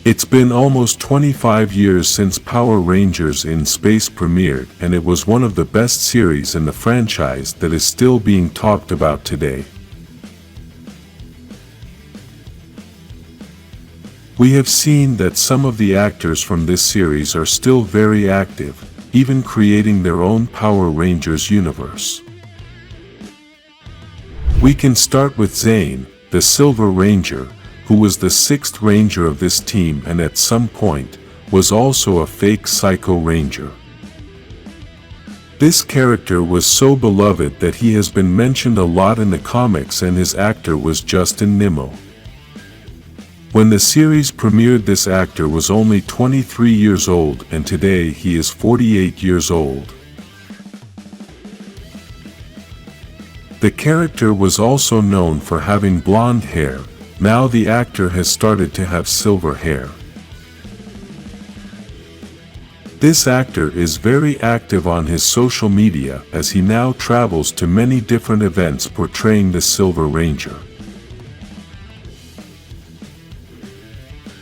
It's been almost 25 years since Power Rangers in Space premiered, and it was one of the best series in the franchise that is still being talked about today. We have seen that some of the actors from this series are still very active, even creating their own Power Rangers universe. We can start with Zane, the Silver Ranger, who was the sixth Ranger of this team and at some point, was also a fake Psycho Ranger. This character was so beloved that he has been mentioned a lot in the comics, and his actor was Justin Nimmo. When the series premiered, this actor was only 23 years old, and today he is 48 years old. The character was also known for having blonde hair. Now the actor has started to have silver hair. This actor is very active on his social media, as he now travels to many different events portraying the Silver Ranger.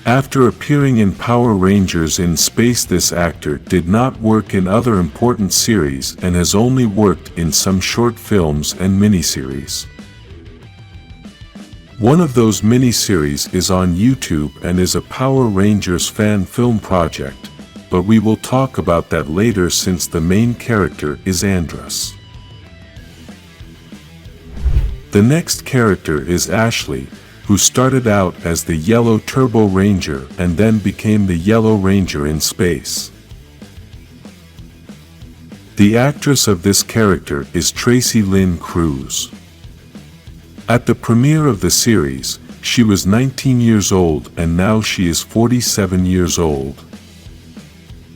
After appearing in Power Rangers in Space, this actor did not work in other important series and has only worked in some short films and miniseries. One of those miniseries is on YouTube and is a Power Rangers fan film project, but we will talk about that later since the main character is Andros. The next character is Ashley, who started out as the Yellow Turbo Ranger and then became the Yellow Ranger in Space. The actress of this character is Tracy Lynn Cruz. At the premiere of the series, she was 19 years old and now she is 47 years old.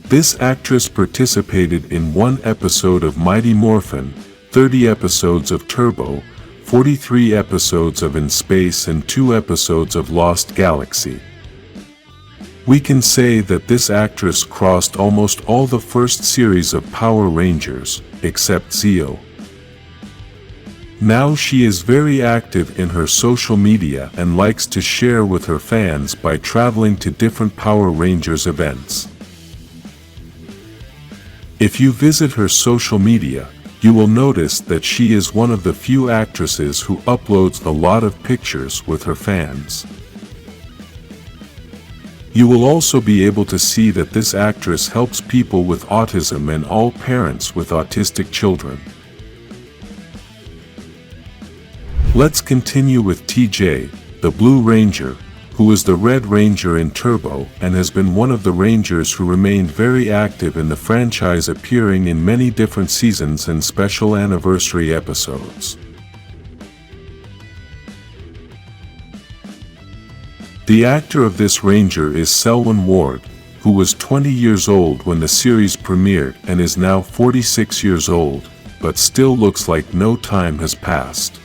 This actress participated in one episode of Mighty Morphin, 30 episodes of Turbo, 43 episodes of In Space and 2 episodes of Lost Galaxy. We can say that this actress crossed almost all the first series of Power Rangers, except Zeo. Now she is very active in her social media and likes to share with her fans by traveling to different Power Rangers events. If you visit her social media, you will notice that she is one of the few actresses who uploads a lot of pictures with her fans. You will also be able to see that this actress helps people with autism and all parents with autistic children. Let's continue with TJ, the Blue Ranger, who is the Red Ranger in Turbo and has been one of the Rangers who remained very active in the franchise, appearing in many different seasons and special anniversary episodes. The actor of this Ranger is Selwyn Ward, who was 20 years old when the series premiered and is now 46 years old, but still looks like no time has passed.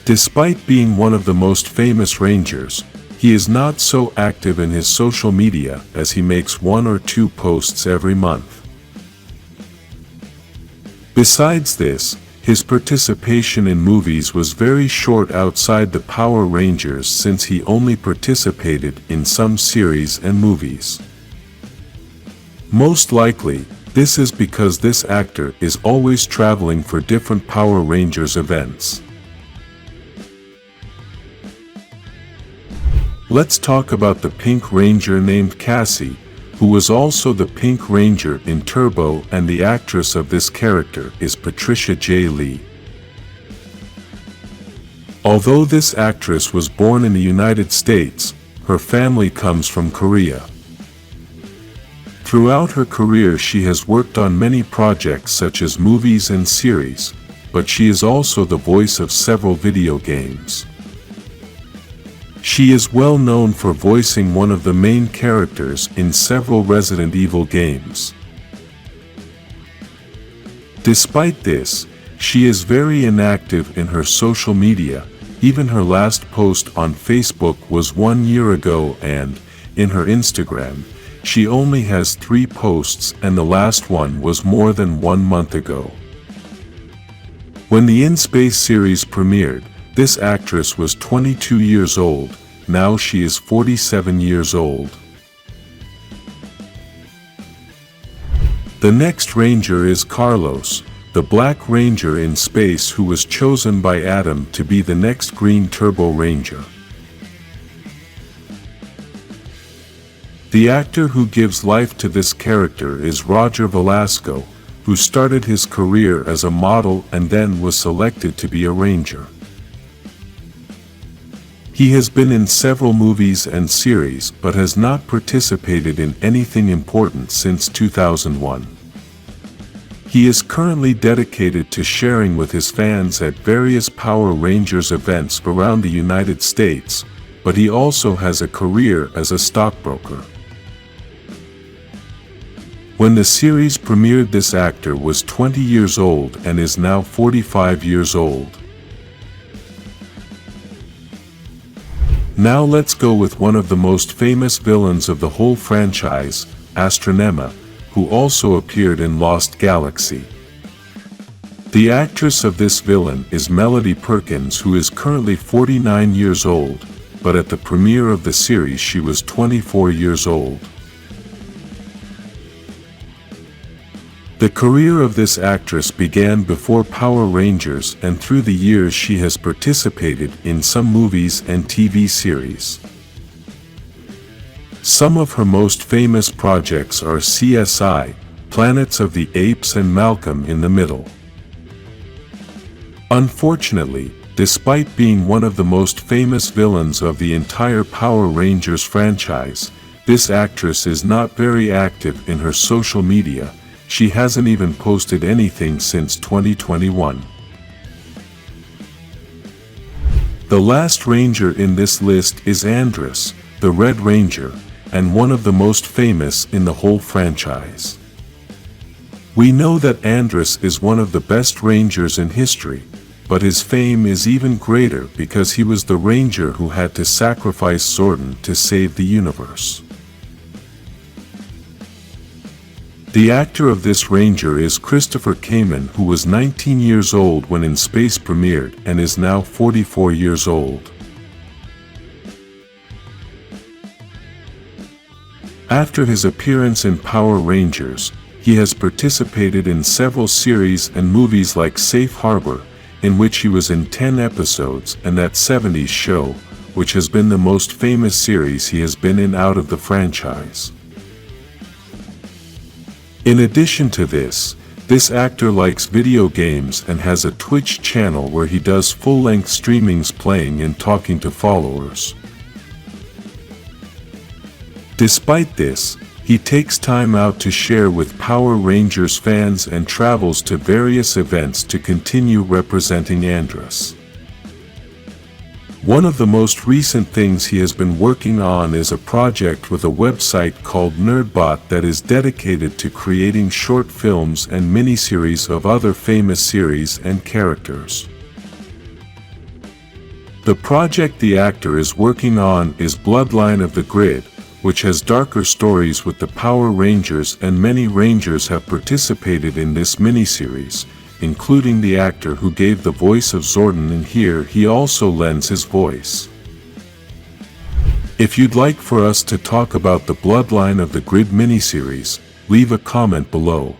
Despite being one of the most famous Rangers, he is not so active in his social media, as he makes 1 or 2 posts every month. Besides this, his participation in movies was very short outside the Power Rangers, since he only participated in some series and movies. Most likely, this is because this actor is always traveling for different Power Rangers events. Let's talk about the Pink Ranger named Cassie, who was also the Pink Ranger in Turbo, and the actress of this character is Patricia J. Lee. Although this actress was born in the United States, her family comes from Korea. Throughout her career she has worked on many projects such as movies and series, but she is also the voice of several video games. She is well known for voicing one of the main characters in several Resident Evil games. Despite this, she is very inactive in her social media. Even her last post on Facebook was 1 year ago, and, in her Instagram, she only has 3 posts, and the last one was more than 1 month ago. When the In Space series premiered, This actress was 22 years old, now she is 47 years old. The next Ranger is Carlos, the Black Ranger in space who was chosen by Adam to be the next Green Turbo Ranger. The actor who gives life to this character is Roger Velasco, who started his career as a model and then was selected to be a ranger. He has been in several movies and series but has not participated in anything important since 2001. He is currently dedicated to sharing with his fans at various Power Rangers events around the United States, but he also has a career as a stockbroker. When the series premiered, this actor was 20 years old and is now 45 years old. Now let's go with one of the most famous villains of the whole franchise, Astronema, who also appeared in Lost Galaxy. The actress of this villain is Melody Perkins, who is currently 49 years old, but at the premiere of the series she was 24 years old. The career of this actress began before Power Rangers, and through the years she has participated in some movies and TV series. Some of her most famous projects are CSI, Planets of the Apes and Malcolm in the Middle. Unfortunately, despite being one of the most famous villains of the entire Power Rangers franchise, this actress is not very active in her social media. She hasn't even posted anything since 2021. The last Ranger in this list is Andrus, the Red Ranger, and one of the most famous in the whole franchise. We know that Andrus is one of the best Rangers in history, but his fame is even greater because he was the Ranger who had to sacrifice Zordon to save the universe. The actor of this Ranger is Christopher Kamen, who was 19 years old when In Space premiered and is now 44 years old. After his appearance in Power Rangers, he has participated in several series and movies like Safe Harbor, in which he was in 10 episodes, and That 70s Show, which has been the most famous series he has been in out of the franchise. In addition to this actor likes video games and has a Twitch channel where he does full-length streamings playing and talking to followers. Despite this, he takes time out to share with Power Rangers fans and travels to various events to continue representing Andrus. One of the most recent things he has been working on is a project with a website called Nerdbot that is dedicated to creating short films and miniseries of other famous series and characters. The project the actor is working on is Bloodline of the Grid, which has darker stories with the Power Rangers, and many Rangers have participated in this miniseries, including the actor who gave the voice of Zordon, and here he also lends his voice. If you'd like for us to talk about the Bloodline of the Grid miniseries, leave a comment below.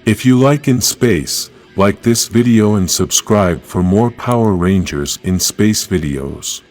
If you like In Space, like this video and subscribe for more Power Rangers in Space videos.